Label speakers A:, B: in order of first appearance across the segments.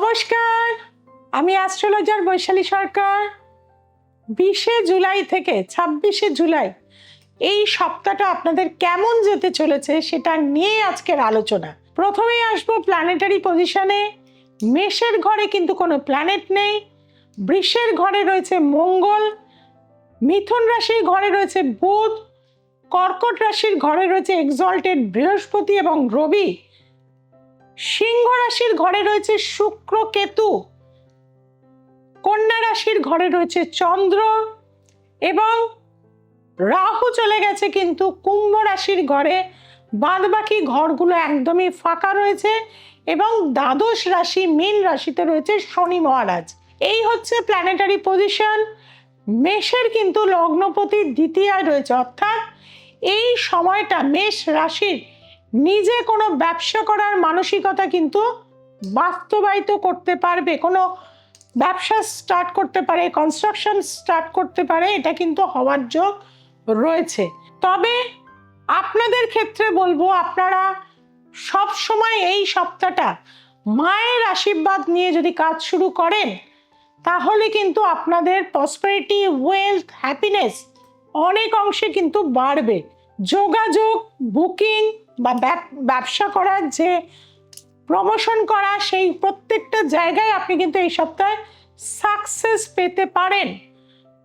A: নমস্কার, আমি অ্যাস্ট্রোলজার বৈশালী সরকার। 20শে জুলাই থেকে 26শে জুলাই এই সপ্তাহটা আপনাদের কেমন যেতে চলেছে সেটা নিয়ে আজকের আলোচনা। প্রথমেই আসবো প্ল্যানেটারি পজিশনে। মেষের ঘরে কিন্তু কোনো প্ল্যানেট নেই। বৃষের ঘরে রয়েছে মঙ্গল, মিথুন রাশির ঘরে রয়েছে বুধ, কর্কট রাশির ঘরে রয়েছে এক্সল্টেড বৃহস্পতি এবং রবি, সিংহ রাশির ঘরে রয়েছে শুক্র কেতু, কন্যা রাশির ঘরে রয়েছে চন্দ্র এবং রাহু চলে গেছে কিন্তু কুম্ভ রাশির ঘরে। বাদবাকি ঘরগুলো একদমই ফাঁকা রয়েছে এবং দ্বাদশ রাশি মীন রাশিতে রয়েছে শনি মহারাজ। এই হচ্ছে প্ল্যানেটারি পজিশন। মেষের কিন্তু লগ্নপতি দ্বিতীয়ায় রয়েছে, অর্থাৎ এই সময়টা মেষ রাশির নিজে কোনো ব্যবসা করার মানসিকতা কিন্তু বাস্তবায়িত করতে পারবে, কোনো ব্যবসা স্টার্ট করতে পারে, কনস্ট্রাকশন স্টার্ট করতে পারে, এটা কিন্তু হওয়ার যোগ রয়েছে। তবে আপনাদের ক্ষেত্রে বলবো, আপনারা সব সময় এই সপ্তাহটা মায়ের আশীর্বাদ নিয়ে যদি কাজ শুরু করেন তাহলে কিন্তু আপনাদের প্রসপারিটি, ওয়েলথ, হ্যাপিনেস অনেক অংশে কিন্তু বাড়বে। যোগাযোগ, বুকিং বা ব্যবসা করার যে প্রমোশন করা, সেই প্রত্যেকটা জায়গায় আপনি কিন্তু এই সপ্তাহে সাকসেস পেতে পারেন।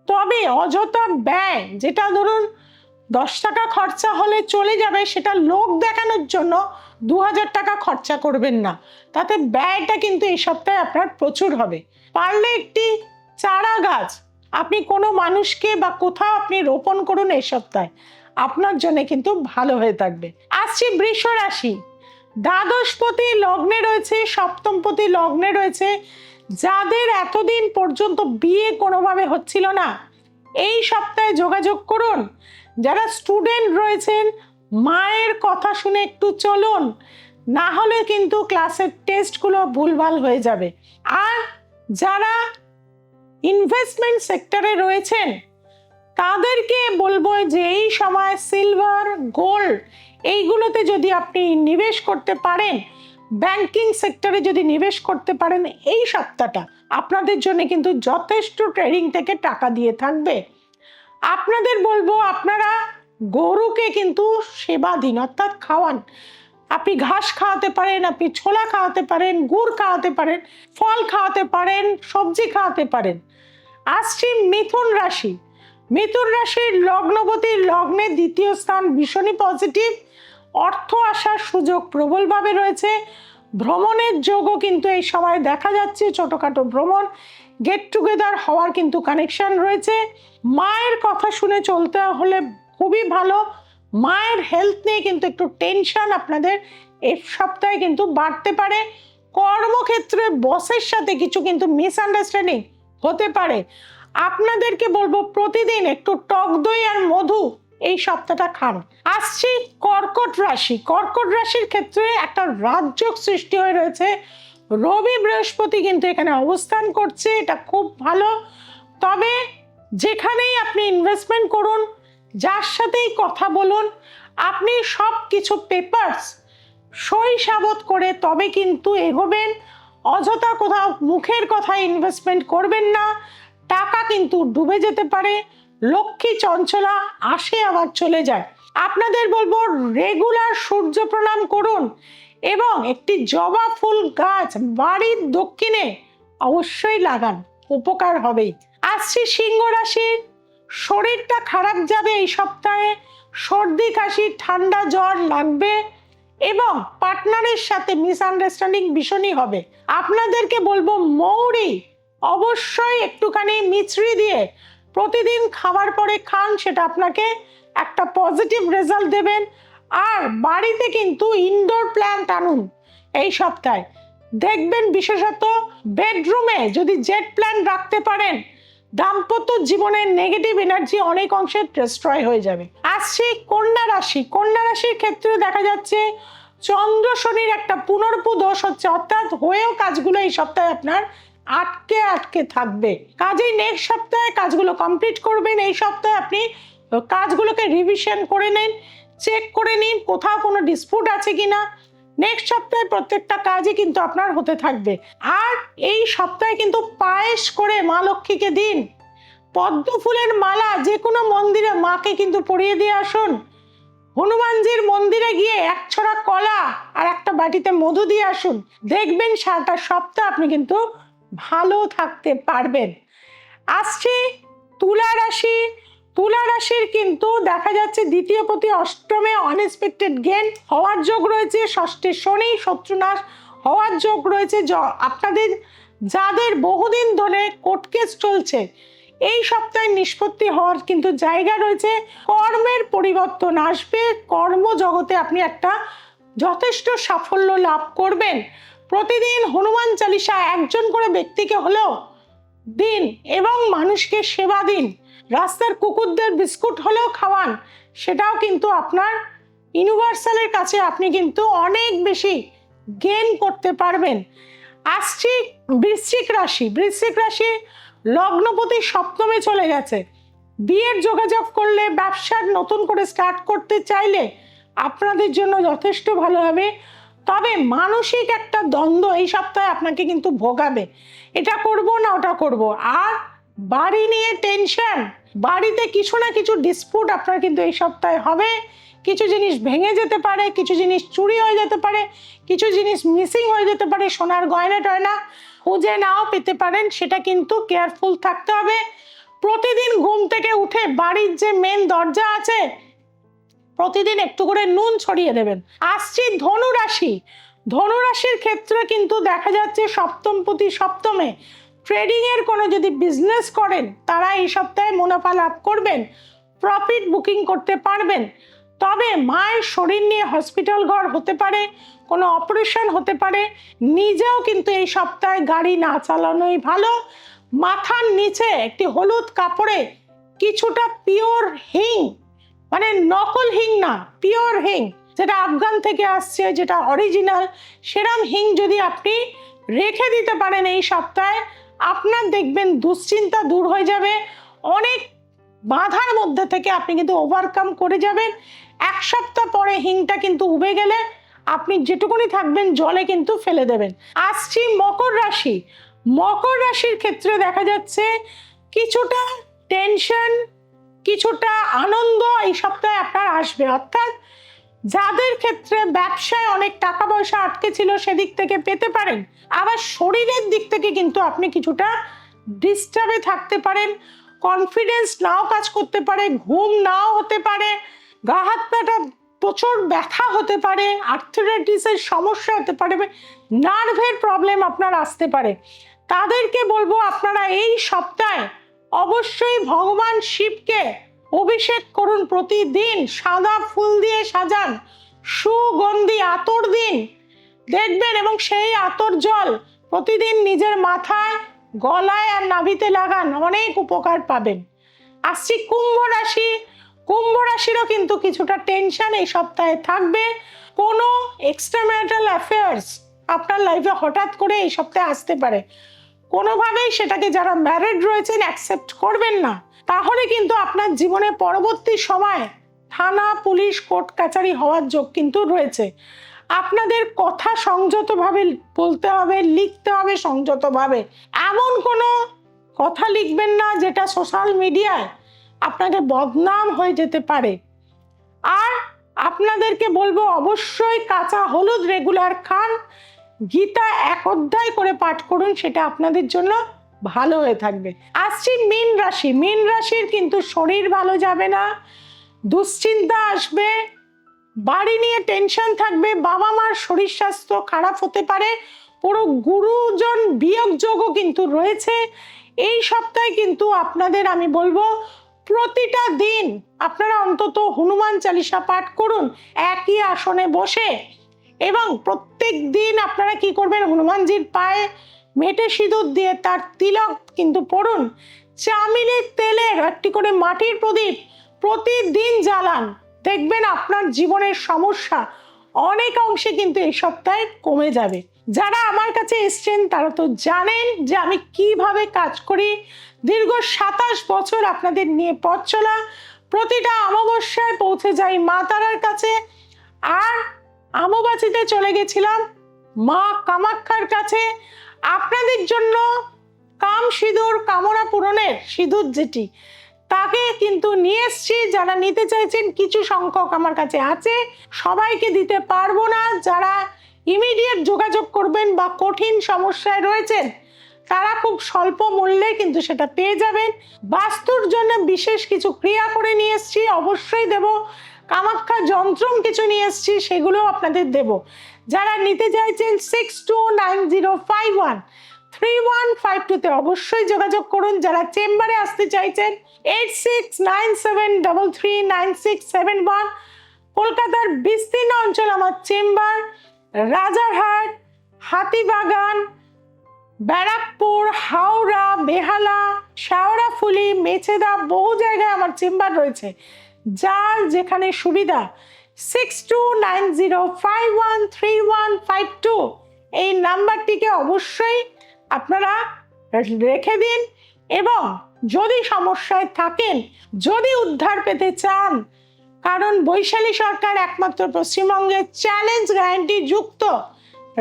A: তবে অযথা ব্যয়, যেটা ধরুন 10 টাকা খরচা হলে চলে যাবে, সেটা লোক দেখানোর জন্য 2000 টাকা খরচা করবেন না, তাতে ব্যয়টা কিন্তু এই সপ্তাহে আপনার প্রচুর হবে। পারলে একটি চারা গাছ আপনি কোনো মানুষকে বা কোথাও আপনি রোপণ করুন এই সপ্তাহে, আপনার জন্য কিন্তু ভালো হয়ে থাকবে। আসছি বৃষ রাশি। দ্বাদশপতি লগ্নে রয়েছে, সপ্তমপতি লগ্নে রয়েছে। যাদের এতদিন পর্যন্ত বিয়ে কোনোভাবে হচ্ছিল না, এই সপ্তাহে যোগাযোগ করুন। যারা স্টুডেন্ট রয়েছেন, মায়ের কথা শুনে একটু চলুন, না হলে কিন্তু ক্লাসের টেস্টগুলো ভুলভাল হয়ে যাবে। আর যারা ইনভেস্টমেন্ট সেক্টরে রয়েছেন তাদেরকে বলবো যে এই সময় সিলভার, গোল্ড এইগুলোতে যদি আপনি নিবেশ করতে পারেন, ব্যাংকিং সেক্টরে যদি নিবেশ করতে পারেন, এই সপ্তাহটা আপনাদের জন্য কিন্তু যথেষ্ট ট্রেডিং থেকে টাকা দিয়ে থাকবে। আপনাদের বলবো, আপনারা গরুকে কিন্তু সেবা দিন, অর্থাৎ খাওয়ান। আপনি ঘাস খাওয়াতে পারেন, আপনি ছোলা খাওয়াতে পারেন, গুড় খাওয়াতে পারেন, ফল খাওয়াতে পারেন, সবজি খাওয়াতে পারেন। আসছি মিথুন রাশি। মিথুন রাশির লগ্নপতির লগ্নে দ্বিতীয় স্থান, ভীষণই পজিটিভ। অর্থ আসার সুযোগ প্রবলভাবে রয়েছে। ভ্রমণের যোগও কিন্তু এই সময় দেখা যাচ্ছে, ছোটখাটো ভ্রমণ, গেট টুগেদার হওয়ার কিন্তু কানেকশন রয়েছে। মায়ের কথা শুনে চলতে হলে খুবই ভালো। মায়ের হেলথ নিয়ে কিন্তু একটু টেনশন আপনাদের এই সপ্তাহে কিন্তু বাড়তে পারে। কর্মক্ষেত্রে বসের সাথে কিছু কিন্তু মিসআন্ডারস্ট্যান্ডিং হতে পারে। আপনাদেরকে বলবো প্রতিদিন একটু টক দই আর মধু এই সপ্তাহটা খান। আসছি কর্কট রাশি। কর্কট রাশির ক্ষেত্রে একটা রাজযোগ সৃষ্টি হয়ে রয়েছে। রবি বৃহস্পতি কিন্তু এখানে অবস্থান করছে, এটা খুব ভালো। তবে যেখানেই আপনি ইনভেস্টমেন্ট করুন, যার সাথেই কথা বলুন, আপনি সব কিছু পেপারস সই সাবত করে তবে কিন্তু এগোবেন। অযথা কোথাও মুখের কথা ইনভেস্টমেন্ট করবেন না, টাকা কিন্তু ডুবে যেতে পারে। লক্ষ্মী চঞ্চলা আসে আবার চলে যায়। আপনাদের বলবো রেগুলার সূর্য প্রণাম করুন এবং একটি জবা ফুল গাছ বাড়ির দক্ষিণে অবশ্যই লাগান, উপকার হবেই। আসছি সিংহ রাশির। শরীরটা খারাপ যাবে এই সপ্তাহে, সর্দি, কাশি, ঠান্ডা, জ্বর লাগবে এবং পার্টনারের সাথে মিসআন্ডারস্ট্যান্ডিং ভীষণই হবে। আপনাদেরকে বলবো মৌরি অবশ্যই একটুখানি মিছরি দিয়ে প্রতিদিন খাবার পরে খান, সেটা আপনাকে একটা পজিটিভ রেজাল্ট দেবেন। আর বাড়িতে কিন্তু ইনডোর প্ল্যান্ট আনুন এই সপ্তাহে, দেখবেন বিশেষত বেডরুমে যদি জেট প্ল্যান্ট রাখতে পারেন, দাম্পত্য জীবনের নেগেটিভ এনার্জি অনেক অংশে ডিস্ট্রয় হয়ে যাবে। আসছি কন্যা রাশি। কন্যা রাশির ক্ষেত্রে দেখা যাচ্ছে চন্দ্র শনির একটা পুনর্পু দোষ হচ্ছে, অর্থাৎ হয়েও কাজগুলো এই সপ্তাহে আপনার আটকে থাকবে। কাজেই নেক্সট সপ্তাহে কাজগুলো কমপ্লিট করবেন। এই সপ্তাহে আপনি কাজগুলোকে রিভিশন করে নিন, চেক করে নিন কোথাও কোনো ডিসপুট আছে কিনা, নেক্সট সপ্তাহে প্রত্যেকটা কাজই কিন্তু আপনার হতে থাকবে। আর এই সপ্তাহে কিন্তু পায়েস করে মা লক্ষ্মীকে দিন। পদ্ম ফুলের মালা যে কোনো মন্দিরে মাকে কিন্তু পরিয়ে দিয়ে আসুন। হনুমানজির মন্দিরে গিয়ে এক ছড়া কলা আর একটা বাটিতে মধু দিয়ে আসুন। দেখবেন সারাটা সপ্তাহ আপনি কিন্তু ভালো থাকতে পারবেন। আসছি তুলা রাশি। তুলা রাশির কিন্তু দেখা যাচ্ছে দ্বিতীয় প্রতি অষ্টমে আনএক্সপেক্টেড গেন হওয়ার যোগ রয়েছে। ষষ্ঠে শনি শত্রুনাশ হওয়ার যোগ রয়েছে। আপনাদের যাদের বহুদিন ধরে কোর্ট কেস চলছে, এই সপ্তাহে নিষ্পত্তি হওয়ার কিন্তু জায়গা রয়েছে। কর্মের পরিবর্তন আসবে। কর্মজগতে আপনি একটা যথেষ্ট সাফল্য লাভ করবেন। প্রতিদিন হনুমান চালিসা একজন করে ব্যক্তিকে হলেও দিন এবং মানুষকে সেবা দিন। রাস্তার কুকুরদের বিস্কুট হলেও খাওয়ান, সেটাও কিন্তু আপনার ইউনিভার্সালের কাছে আপনি কিন্তু অনেক বেশি গেইন করতে পারবেন। আসছি বৃশ্চিক রাশি। বৃশ্চিক রাশি লগ্নপতি সপ্তমে চলে গেছে। বিয়ের যোগাযোগ করলে, ব্যবসার নতুন করে স্টার্ট করতে চাইলে আপনাদের জন্য যথেষ্ট ভালো হবে। তবে মানসিক একটা দ্বন্দ্ব এই সপ্তাহে আপনাকে কিন্তু ভোগাবে, এটা করব না ওটা করব। আর বাড়ি নিয়ে টেনশন, বাড়িতে কিছু না কিছু ডিসপুট আপনার কিন্তু এই সপ্তাহে হবে। কিছু জিনিস ভেঙে যেতে পারে, কিছু জিনিস চুরি হয়ে যেতে পারে, কিছু জিনিস মিসিং হয়ে যেতে পারে, সোনার গয়না টয়না খুঁজে নাও পেতে পারেন, সেটা কিন্তু কেয়ারফুল থাকতে হবে। প্রতিদিন ঘুম থেকে উঠে বাড়ির যে মেন দরজা আছে প্রতিদিন একটু করে নুন ছড়িয়ে দেবেন। আসছি ধনু রাশি। ধনু রাশির ক্ষেত্রে কিন্তু দেখা যাচ্ছে সপ্তমপতি সপ্তমে। ট্রেডিং এর কোনো যদি বিজনেস করেন তারা এই সপ্তাহে মুনাফা লাভ করবেন, প্রফিট বুকিং করতে পারবেন। তবে মায়ের শরীর নিয়ে হসপিটাল ঘর হতে পারে, কোনো অপারেশন হতে পারে। নিজেও কিন্তু এই সপ্তাহে গাড়ি না চালানোই ভালো। মাথার নিচে একটি হলুদ কাপড়ে কিছুটা পিওর হিং, মানে নকল হিং না, পিওর হিং, যেটা আফগান থেকে আসছে, যেটা অরিজিনাল, সেরাম হিং যদি আপনি রেখে দিতে পারেন এই সপ্তাহে, আপনার দেখবেন দুশ্চিন্তা দূর হয়ে যাবে। অনেক বাধার মধ্যে থেকে আপনি কিন্তু ওভারকাম করে যাবেন। এক সপ্তাহ পরে হিংটা কিন্তু উবে গেলে আপনি যেটুকুনি থাকবেন জলে কিন্তু ফেলে দেবেন। আসছি মকর রাশি। মকর রাশির ক্ষেত্রে দেখা যাচ্ছে কিছুটা টেনশন, কিছুটা আনন্দ এই সপ্তাহে আপনার আসবে। অর্থাৎ যাদের ক্ষেত্রে ব্যবসায় অনেক টাকা পয়সা আটকে ছিল সেদিক থেকে পেতে পারেন। আবার শরীরের দিক থেকে কিন্তু আপনি কিছুটা ডিস্টার্বে থাকতে পারেন। কনফিডেন্স নাও কাজ করতে পারে, ঘুম নাও হতে পারে, গা হাত পাটা প্রচুর ব্যথা হতে পারে, আর্থ্রাইটিসের সমস্যা হতে পারে, নার্ভের প্রবলেম আপনার আসতে পারে। তাদেরকে বলবো আপনারা এই সপ্তাহে অবশ্যই ভগবান শিবকে অভিষেক করুন। প্রতিদিন সাদা ফুল দিয়ে সাজান, সুগন্ধি আতর দিন দেখবেন, এবং সেই আতর জল প্রতিদিন নিজের মাথায়, গলায় আর নাভিতে লাগান, অনেক উপকার পাবেন। আসছি কুম্ভ রাশি। কুম্ভ রাশিরও কিন্তু কিছুটা টেনশন এই সপ্তাহে থাকবে। কোনো এক্সট্রা ম্যারিটাল অ্যাফেয়ার্স আপনার লাইফে হঠাৎ করে এই সপ্তাহে আসতে পারে। কোনোভাবেই সেটাকে যারা ম্যারিড রয়েছেন অ্যাকসেপ্ট করবেন না, তাহলে কিন্তু আপনার জীবনে পরবর্তী সময় থানা, পুলিশ, কোর্ট কাচারি হওয়ার যোগ কিন্তু রয়েছে। আপনাদের কথা সংযতভাবে বলতে হবে, লিখতে হবে সংযতভাবে। এমন কোনো কথা লিখবেন না যেটা সোশ্যাল মিডিয়ায় আপনাকে বদনাম হয়ে যেতে পারে। আর আপনাদেরকে বলবো অবশ্যই কাঁচা হলুদ রেগুলার খান, গীতা এক অধ্যায় করে পাঠ করুন, সেটা আপনাদের জন্য ভালো হয়ে থাকবে। আসছি মীন রাশি। মীন রাশির কিন্তু শরীর ভালো যাবে না, দুশ্চিন্তা আসবে, বাড়ি নিয়ে টেনশন থাকবে, বাবা মার শরীর স্বাস্থ্য খারাপ হতে পারে, পুরো গুরুজন বিয়োগ যোগও কিন্তু রয়েছে। এই সপ্তাহে কিন্তু আপনাদের আমি বলবো প্রতিটা দিন আপনারা অন্তত হনুমান চালিসা পাঠ করুন একই আসনে বসে, এবং প্রত্যেক দিন আপনারা কি করবেন, হনুমানজির পায়ে মেটে সিঁদুর দিয়ে তার তিলক কিন্তু পড়ুন। চামিলের তেলের একটি করে মাটির প্রদীপ প্রতিদিন জ্বালান, দেখবেন আপনার জীবনের সমস্যা অনেক অংশে কিন্তু এই সপ্তাহে কমে যাবে। যারা আমার কাছে এসছেন তারা তো জানেন যে আমি কিভাবে কাজ করি। দীর্ঘ 27 বছর আপনাদের নিয়ে পথ চলা, প্রতিটা অমাবস্যায় পৌঁছে যাই মা তারার কাছে। আর আমবাচিতে চলে গেছিলাম মা কামাক্ষার কাছে আপনাদের জন্য কাম সিঁদুর কামনা পূরণের সিঁদুর যেটি তাকে কিন্তু নিয়ে এসছি। যারা নিতে চাইছেন কিছু সংখ্যক আমার কাছে আছে, সবাইকে দিতে পারবো না। যারা ইমিডিয়েট যোগাযোগ করবেন বা কঠিন সমস্যায় রয়েছেন তারা খুব স্বল্প মূল্যে কিন্তু সেটা পেয়ে যাবেন। বাস্তুর জন্য বিশেষ কিছু ক্রিয়া করে নিয়ে এসছি, অবশ্যই দেব। কামাক্ষা যন্ত্রম কিছু নিয়ে এসছি, সেগুলো আপনাদের দেব। যারা নিতে চাইছেন 6290513152 অবশ্যই যোগাযোগ করুন। যারা চেম্বারে আসতে চাইছেন 8697339671। কলকাতার বিস্তীর্ণ অঞ্চল আমার চেম্বার, রাজারহাট, হাতিবাগান, ব্যারাকপুর, হাওড়া, বেহালা, শেওড়াফুলি, মেচেদা, বহু জায়গায় আমার চেম্বার রয়েছে। যার যেখানে সুবিধা 6290513152 এই নাম্বারটিকে অবশ্যই আপনারা রেখে দিন। এবং যদি সমস্যায় থাকেন, যদি উদ্ধার পেতে চান, কারণ বৈশালী সরকার একমাত্র পশ্চিমবঙ্গে চ্যালেঞ্জ গ্যারান্টি যুক্ত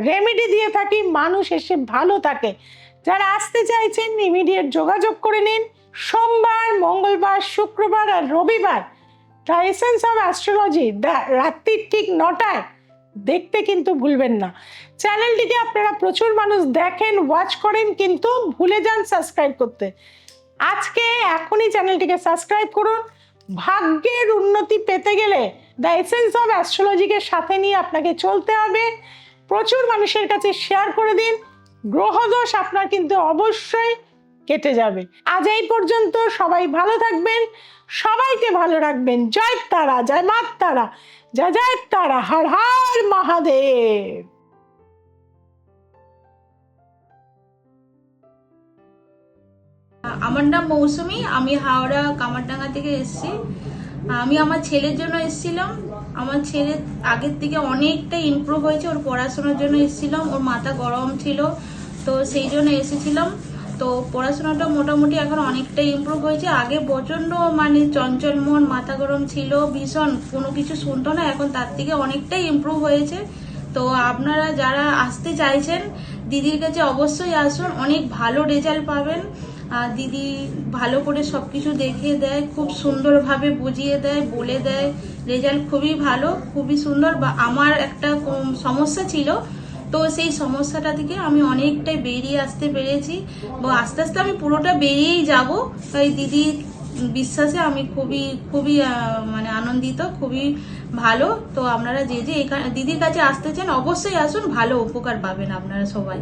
A: রেমেডি দিয়ে থাকি, মানুষ এসে ভালো থাকে। যারা আসতে চাইছেন ইমিডিয়েট যোগাযোগ করে নিন। সোমবার, মঙ্গলবার, শুক্রবার আর রবিবার দ্য এসেন্স অফ অ্যাস্ট্রোলজি রাত্রির ঠিক 9টায় দেখতে কিন্তু ভুলবেন না। চ্যানেলটিকে আপনারা প্রচুর মানুষ দেখেন, ওয়াচ করেন, কিন্তু ভুলে যান সাবস্ক্রাইব করতে। আজকে এখনই চ্যানেলটিকে সাবস্ক্রাইব করুন। ভাগ্যের উন্নতি পেতে গেলে দ্য এসেন্স অফ অ্যাস্ট্রোলজিকে সাথে নিয়ে আপনাকে চলতে হবে। প্রচুর মানুষের কাছে শেয়ার করে দিন। গ্রহদোষ আপনার কিন্তু অবশ্যই কেটে যাবে। আজ এই পর্যন্ত, সবাই ভালো থাকবেন, সবাইকে ভালো রাখবেন। জয় তারা, জয় মা তারা, জয় জয় তারা, হর হর মহাদেব।
B: আমার নাম মৌসুমী, আমি হাওড়া কামারডাঙ্গা থেকে এসেছি। আমি আমার ছেলের জন্য এসেছিলাম। আমার ছেলে আগের থেকে অনেকটা ইমপ্রুভ হয়েছে। ওর পড়াশোনার জন্য এসেছিলাম, ওর মাথা গরম ছিল, তো সেই জন্য এসেছিলাম। তো পড়াশোনাটা মোটামুটি এখন অনেকটা ইমপ্রুভ হয়েছে। আগে প্রচণ্ড মানে চঞ্চল মন, মাথা গরম ছিল, ভীষণ কোনো কিছু শুনতো না, এখন তার থেকে অনেকটাই ইমপ্রুভ হয়েছে। তো আপনারা যারা আসতে চাইছেন দিদির কাছে অবশ্যই আসুন, অনেক ভালো রেজাল্ট পাবেন। দিদি ভালো করে সবকিছু দেখিয়ে দেয়, খুব সুন্দরভাবে বুঝিয়ে দেয়, বলে দেয়। রেজাল্ট খুবই ভালো, খুবই সুন্দর। বা আমার একটা সমস্যা ছিল, তো সেই সমস্যাটা থেকে আমি অনেকটাই বেরিয়ে আসতে পেরেছি। আস্তে আস্তে আমি পুরোটা বেরিয়েই যাব। তাই দিদির বিশ্বাসে আমি খুবই খুবই মানে আনন্দিত, খুবই ভালো। তো আপনারা যে যে দিদির কাছে আসতে চান অবশ্যই আসুন, ভালো উপকার পাবেন আপনারা সবাই।